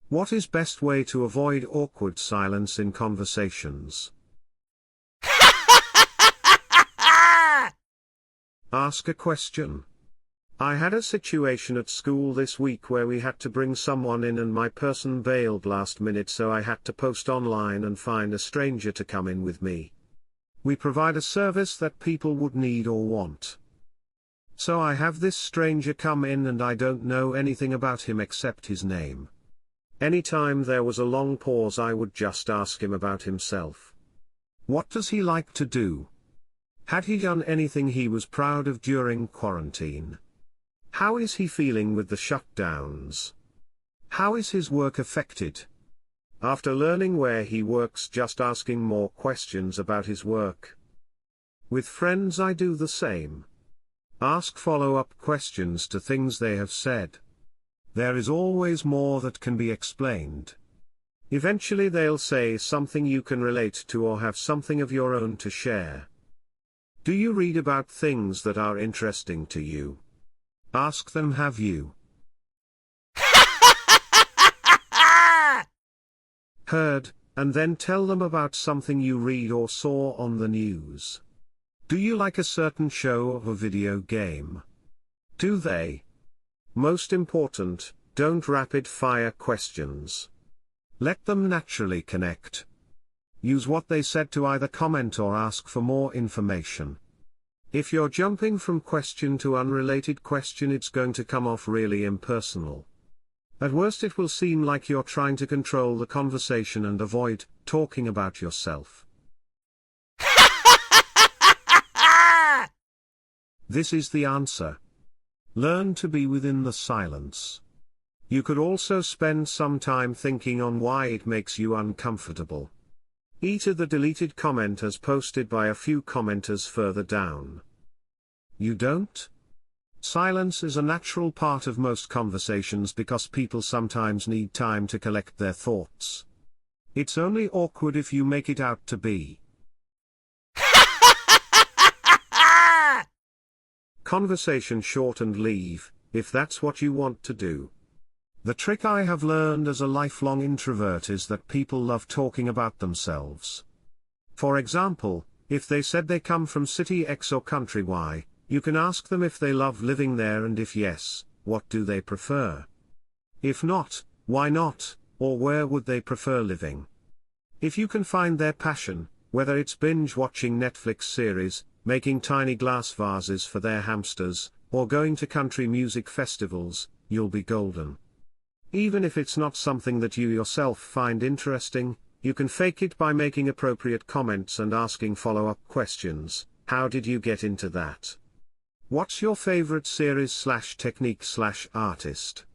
What is best way to avoid awkward silence in conversations? Ask a question. I had a situation at school this week where we had to bring someone in and my person bailed last minute, so I had to post online and find a stranger to come in with me. We provide a service that people would need or want. So I have this stranger come in and I don't know anything about him except his name. Anytime there was a long pause, I would just ask him about himself. What does he like to do? Had he done anything he was proud of during quarantine? How is he feeling with the shutdowns? How is his work affected? After learning where he works, just asking more questions about his work. With friends I do the same. Ask follow-up questions to things they have said. There is always more that can be explained. Eventually they'll say something you can relate to or have something of your own to share. Do you read about things that are interesting to you? Ask them, have you heard, and then tell them about something you read or saw on the news. Do you like a certain show or a video game? Do they? Most important, don't rapid-fire questions. Let them naturally connect. Use what they said to either comment or ask for more information. If you're jumping from question to unrelated question, it's going to come off really impersonal. At worst it will seem like you're trying to control the conversation and avoid talking about yourself. This is the answer. Learn to be within the silence. You could also spend some time thinking on why it makes you uncomfortable. Enter the deleted comment as posted by a few commenters further down. You don't? Silence is a natural part of most conversations because people sometimes need time to collect their thoughts. It's only awkward if you make it out to be. Conversation short and leave, if that's what you want to do. The trick I have learned as a lifelong introvert is that people love talking about themselves. For example, if they said they come from city X or country Y, you can ask them if they love living there, and if yes, what do they prefer? If not, why not, or where would they prefer living? If you can find their passion, whether it's binge watching Netflix series, making tiny glass vases for their hamsters, or going to country music festivals, you'll be golden. Even if it's not something that you yourself find interesting, you can fake it by making appropriate comments and asking follow-up questions. How did you get into that? What's your favorite series/technique/artist?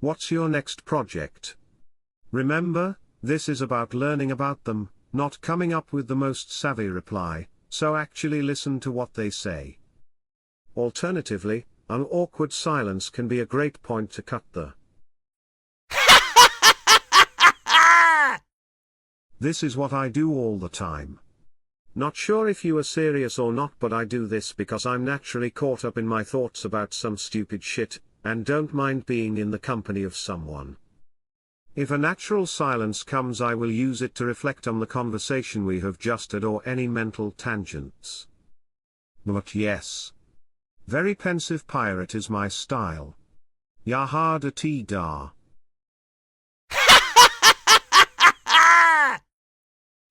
What's your next project? Remember, this is about learning about them, not coming up with the most savvy reply, so actually listen to what they say. Alternatively, an awkward silence can be a great point to cut the. This is what I do all the time. Not sure if you are serious or not, but I do this because I'm naturally caught up in my thoughts about some stupid shit, and don't mind being in the company of someone. If a natural silence comes, I will use it to reflect on the conversation we have just had or any mental tangents. But yes. Very pensive pirate is my style. Yaha da ti da.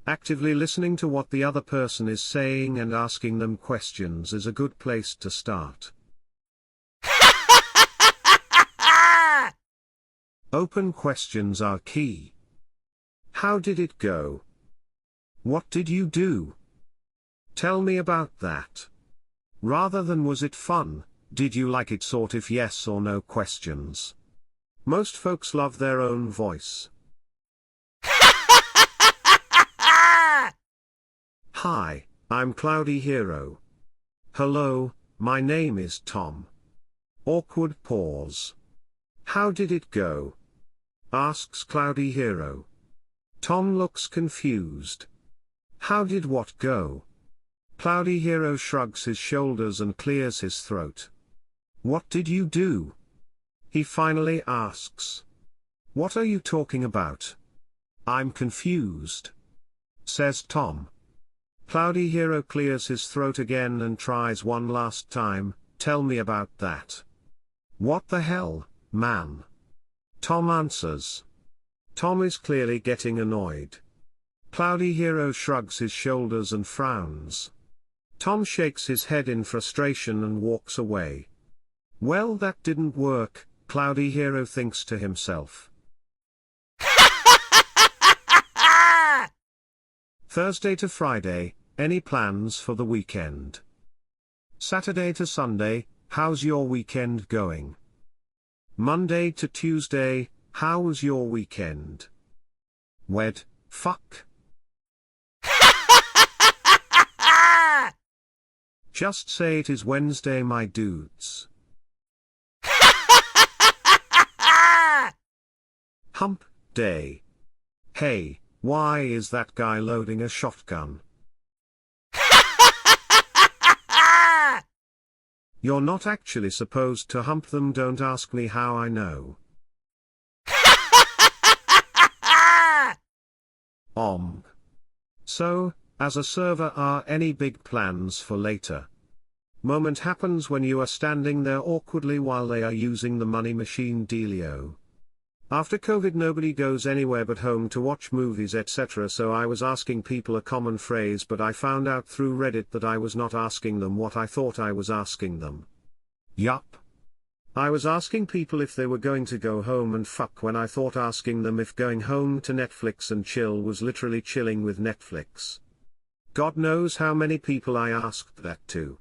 Actively listening to what the other person is saying and asking them questions is a good place to start. Open questions are key. How did it go? What did you do? Tell me about that. Rather than was it fun, did you like it, sort of yes or no questions. Most folks love their own voice. Hi, I'm Cloudy Hero. Hello, my name is Tom. Awkward pause. How did it go? Asks Cloudy Hero. Tom looks confused. How did what go? Cloudy Hero shrugs his shoulders and clears his throat. What did you do? He finally asks. What are you talking about? I'm confused, says Tom. Cloudy Hero clears his throat again and tries one last time. Tell me about that. What the hell, man? Tom answers. Tom is clearly getting annoyed. Cloudy Hero shrugs his shoulders and frowns. Tom shakes his head in frustration and walks away. Well, that didn't work, Cloudy Hero thinks to himself. Thursday to Friday, any plans for the weekend? Saturday to Sunday, how's your weekend going? Monday to Tuesday, how was your weekend? Fuck. Just say it is Wednesday, my dudes. Hump day. Hey, why is that guy loading a shotgun? You're not actually supposed to hump them, don't ask me how I know. So, as a server, are any big plans for later? Moment happens when you are standing there awkwardly while they are using the money machine dealio. After COVID nobody goes anywhere but home to watch movies etc, so I was asking people a common phrase, but I found out through Reddit that I was not asking them what I thought I was asking them. Yup. I was asking people if they were going to go home and fuck when I thought asking them if going home to Netflix and chill was literally chilling with Netflix. God knows how many people I asked that to.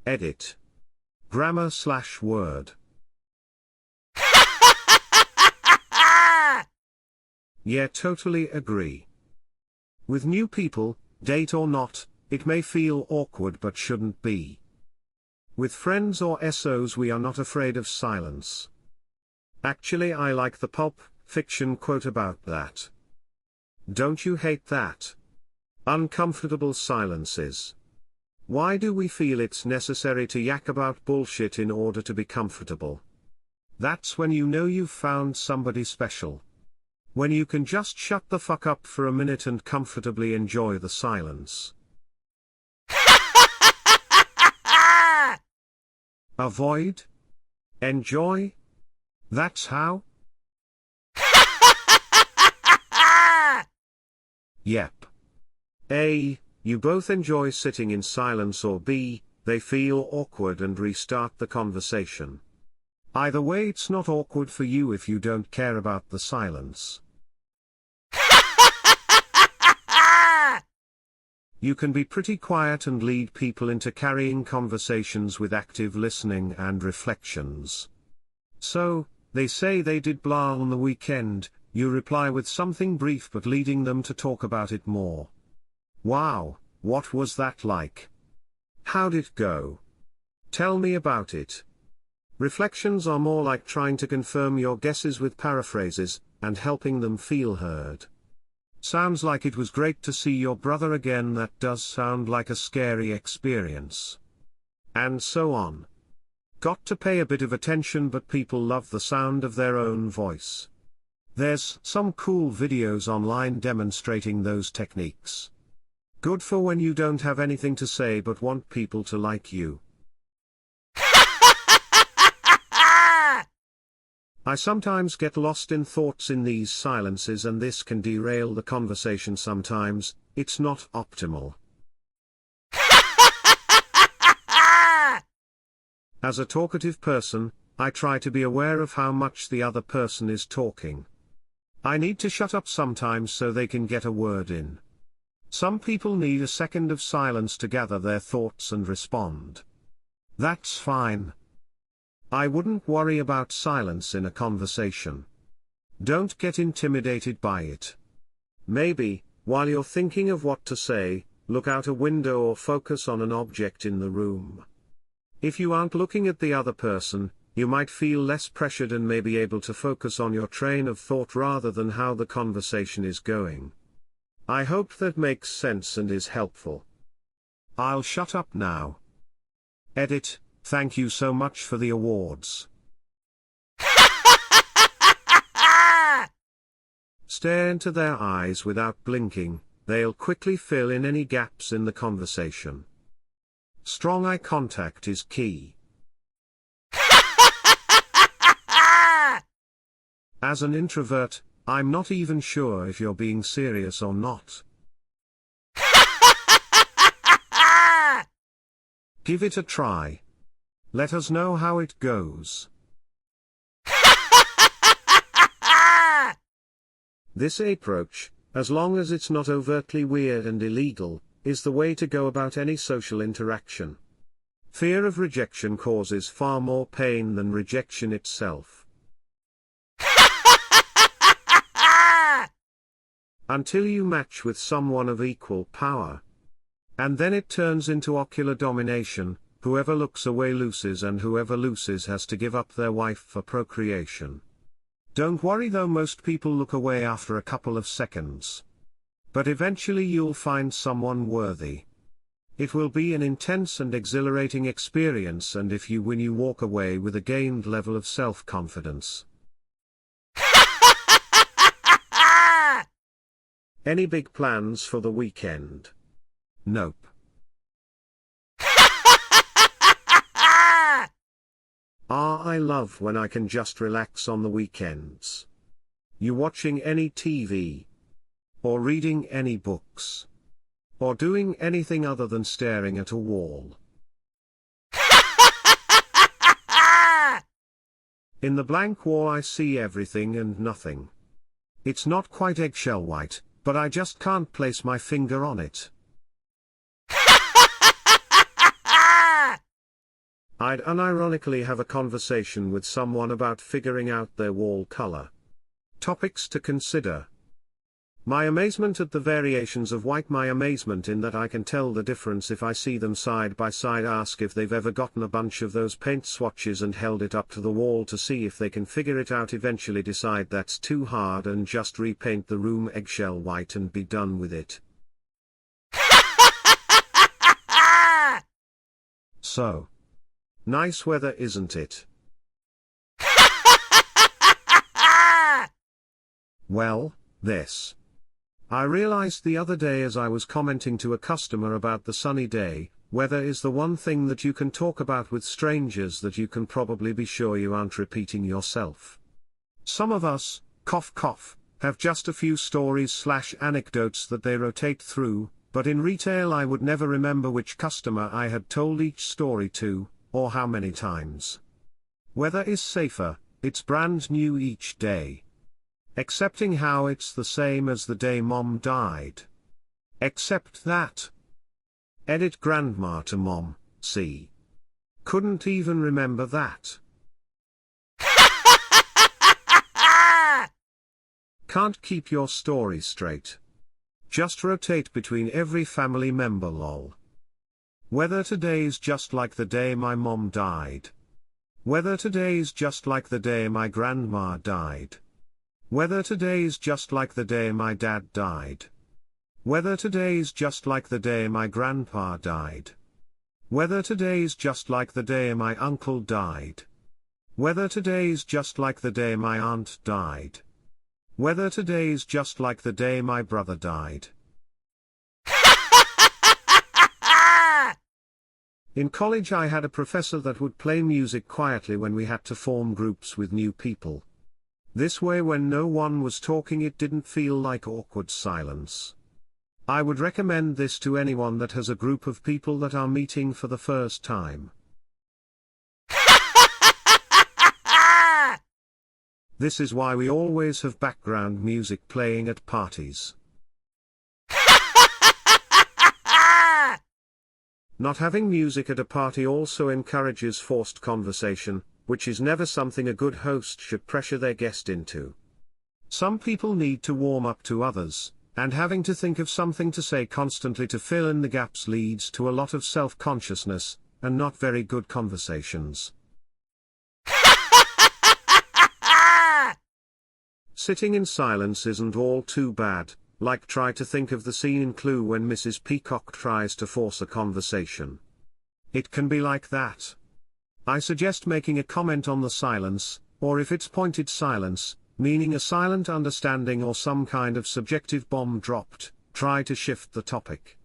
Edit. Grammar/word. Yeah, totally agree. With new people, date or not, it may feel awkward but shouldn't be. With friends or SOs we are not afraid of silence. Actually, I like the Pulp Fiction quote about that. Don't you hate that? Uncomfortable silences. Why do we feel it's necessary to yak about bullshit in order to be comfortable? That's when you know you've found somebody special. When you can just shut the fuck up for a minute and comfortably enjoy the silence. Avoid? Enjoy? That's how? Yep. A. You both enjoy sitting in silence, or B. They feel awkward and restart the conversation. Either way, it's not awkward for you if you don't care about the silence. You can be pretty quiet and lead people into carrying conversations with active listening and reflections. So, they say they did blah on the weekend, you reply with something brief but leading them to talk about it more. Wow, what was that like? How'd it go? Tell me about it. Reflections are more like trying to confirm your guesses with paraphrases, and helping them feel heard. Sounds like it was great to see your brother again. That does sound like a scary experience. And so on. Got to pay a bit of attention, but people love the sound of their own voice. There's some cool videos online demonstrating those techniques. Good for when you don't have anything to say but want people to like you. I sometimes get lost in thoughts in these silences, and this can derail the conversation sometimes. It's not optimal. As a talkative person, I try to be aware of how much the other person is talking. I need to shut up sometimes so they can get a word in. Some people need a second of silence to gather their thoughts and respond. That's fine. I wouldn't worry about silence in a conversation. Don't get intimidated by it. Maybe, while you're thinking of what to say, look out a window or focus on an object in the room. If you aren't looking at the other person, you might feel less pressured and may be able to focus on your train of thought rather than how the conversation is going. I hope that makes sense and is helpful. I'll shut up now. Edit. Thank you so much for the awards. stare into their eyes without blinking, they'll quickly fill in any gaps in the conversation. Strong eye contact is key. As an introvert, I'm not even sure if you're being serious or not. Give it a try. Let us know how it goes. This approach, as long as it's not overtly weird and illegal, is the way to go about any social interaction. Fear of rejection causes far more pain than rejection itself. Until you match with someone of equal power. And then it turns into ocular domination, whoever looks away loses and whoever loses has to give up their wife for procreation. Don't worry though, most people look away after a couple of seconds. But eventually you'll find someone worthy. It will be an intense and exhilarating experience, and if you win you walk away with a gained level of self-confidence. Any big plans for the weekend? Nope. I love when I can just relax on the weekends. You watching any TV? Or reading any books? Or doing anything other than staring at a wall? In the blank wall I see everything and nothing. It's not quite eggshell white, but I just can't place my finger on it. I'd unironically have a conversation with someone about figuring out their wall color. Topics to consider. My amazement at the variations of white. My amazement in that I can tell the difference if I see them side by side. Ask if they've ever gotten a bunch of those paint swatches and held it up to the wall to see if they can figure it out. Eventually decide that's too hard and just repaint the room eggshell white and be done with it. So. Nice weather, isn't it? Well, this. I realized the other day as I was commenting to a customer about the sunny day, weather is the one thing that you can talk about with strangers that you can probably be sure you aren't repeating yourself. Some of us, cough cough, have just a few stories/anecdotes that they rotate through, but in retail I would never remember which customer I had told each story to, or how many times. Weather is safer, it's brand new each day. Excepting how it's the same as the day Mom died. Except that. Edit grandma to Mom, see. Couldn't even remember that. Can't keep your story straight. Just rotate between every family member lol. Weather today's just like the day my mom died. Weather today's just like the day my grandma died. Weather today's just like the day my dad died. Weather today's just like the day my grandpa died. Weather today's just like the day my uncle died. Weather today's just like the day my aunt died. Weather today's just like the day my brother died. In college I had a professor that would play music quietly when we had to form groups with new people. This way when no one was talking it didn't feel like awkward silence. I would recommend this to anyone that has a group of people that are meeting for the first time. This is why we always have background music playing at parties. Not having music at a party also encourages forced conversation, which is never something a good host should pressure their guest into. Some people need to warm up to others, and having to think of something to say constantly to fill in the gaps leads to a lot of self-consciousness, and not very good conversations. Sitting in silence isn't all too bad, like try to think of the scene in Clue when Mrs. Peacock tries to force a conversation. It can be like that. I suggest making a comment on the silence, or if it's pointed silence, meaning a silent understanding or some kind of subjective bomb dropped. Try to shift the topic.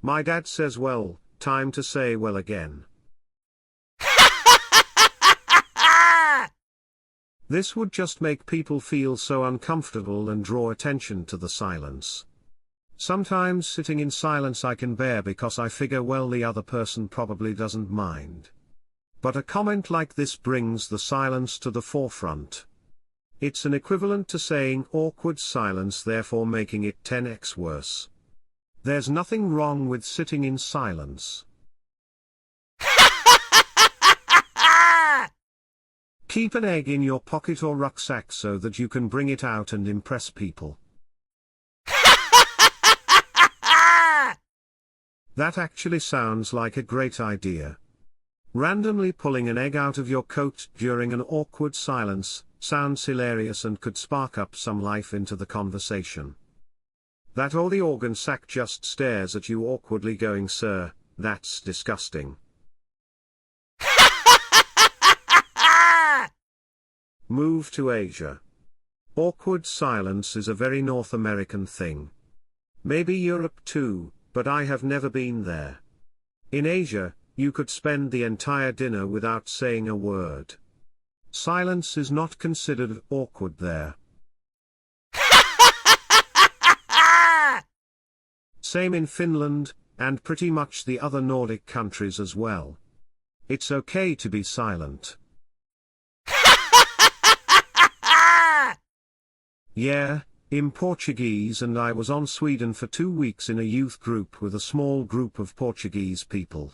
My dad says well, time to say well again. This would just make people feel so uncomfortable and draw attention to the silence. Sometimes sitting in silence I can bear because I figure well the other person probably doesn't mind. But a comment like this brings the silence to the forefront. It's an equivalent to saying awkward silence, therefore making it 10x worse. There's nothing wrong with sitting in silence. Keep an egg in your pocket or rucksack so that you can bring it out and impress people. That actually sounds like a great idea. Randomly pulling an egg out of your coat during an awkward silence sounds hilarious and could spark up some life into the conversation. That or the organ sack just stares at you awkwardly going, "Sir, that's disgusting." Move to Asia. Awkward silence is a very North American thing. Maybe Europe too, but I have never been there. In Asia, you could spend the entire dinner without saying a word. Silence is not considered awkward there. Same in Finland, and pretty much the other Nordic countries as well. It's okay to be silent. Yeah, in Portuguese, and I was on Sweden for 2 weeks in a youth group with a small group of Portuguese people.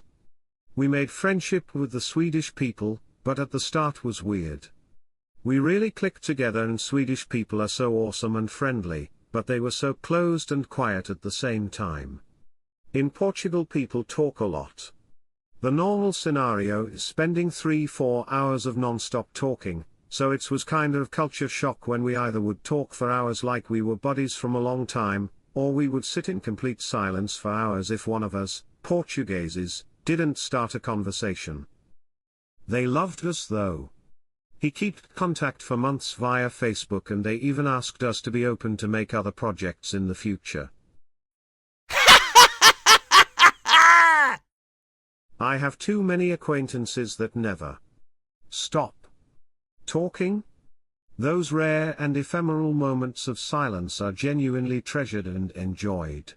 We made friendship with the Swedish people, but at the start was weird. We really clicked together, and Swedish people are so awesome and friendly, but they were so closed and quiet at the same time. In Portugal people talk a lot. The normal scenario is spending 3-4 hours of non-stop talking. So it was kind of culture shock when we either would talk for hours like we were buddies from a long time, or we would sit in complete silence for hours if one of us, Portugueses, didn't start a conversation. They loved us though. He kept contact for months via Facebook, and they even asked us to be open to make other projects in the future. I have too many acquaintances that never stop talking. Those rare and ephemeral moments of silence are genuinely treasured and enjoyed.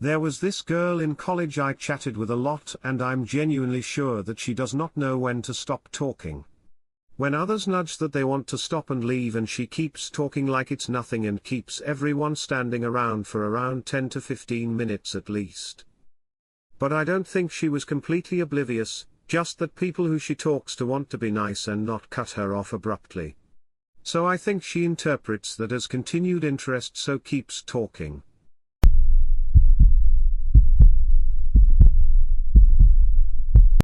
There was this girl in college I chatted with a lot, and I'm genuinely sure that she does not know when to stop talking. When others nudge that they want to stop and leave, and she keeps talking like it's nothing and keeps everyone standing around for around 10 to 15 minutes at least. But I don't think she was completely oblivious, just that people who she talks to want to be nice and not cut her off abruptly. So I think she interprets that as continued interest, so keeps talking.